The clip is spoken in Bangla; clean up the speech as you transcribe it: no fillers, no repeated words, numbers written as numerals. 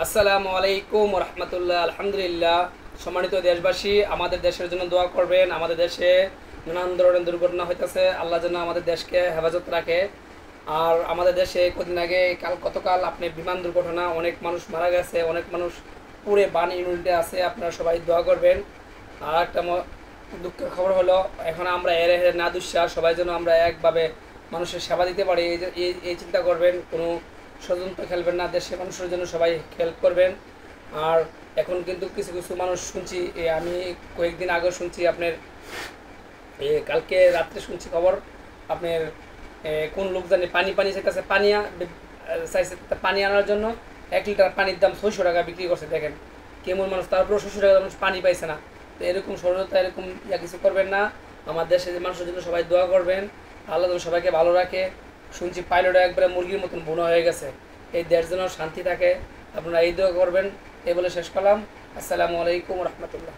আসসালামু আলাইকুম রহমতুল্লাহ। আলহামদুলিল্লাহ। সম্মানিত দেশবাসী, আমাদের দেশের জন্য দোয়া করবেন। আমাদের দেশে নানান ধরনের দুর্ঘটনা হইতেছে, আল্লাহ যেন আমাদের দেশকে হেফাজত রাখে। আর আমাদের দেশে কদিন আগে গতকাল আপনি বিমান দুর্ঘটনা, অনেক মানুষ মারা গেছে, অনেক মানুষ পুরে বান ইউনিটে আছে। আপনারা সবাই দোয়া করবেন। আর একটা দুঃখের খবর হলো, এখন আমরা এর হেরে না দুঃসাহ সবাই যেন আমরা একভাবে মানুষের সেবা দিতে পারি, এই চিন্তা করবেন। কোনো ষড়যন্ত্র খেলবেন না, দেশের মানুষের জন্য সবাই হেল্প করবেন। আর এখন কিন্তু কিছু কিছু মানুষ শুনছি, আমি কয়েকদিন আগে শুনছি আপনার, কালকে রাত্রে শুনছি খবর আপনার, কোন লোক জানি পানি পানি চাইতেছে, চাইছে পানি আনার জন্য 1 লিটার পানির দাম 600 টাকা বিক্রি করছে। দেখেন কেমন মানুষ, তারপরেও 600 টাকা মানুষ পানি পাইছে না। তো এরকম ষড়যন্ত্র এরকম কিছু করবেন না। আমার দেশের মানুষের জন্য সবাই দোয়া করবেন, আল্লাহ যেন সবাইকে ভালো রাখে। শুনছি পাইলট একবারে মুরগির মতন বুনো হয়ে গেছে। এই দেশ যেন শান্তি থাকে, আপনারা এই দোয়া করবেন। এই বলে শেষ করলাম। আসসালামু আলাইকুম রহমতুল্লাহ।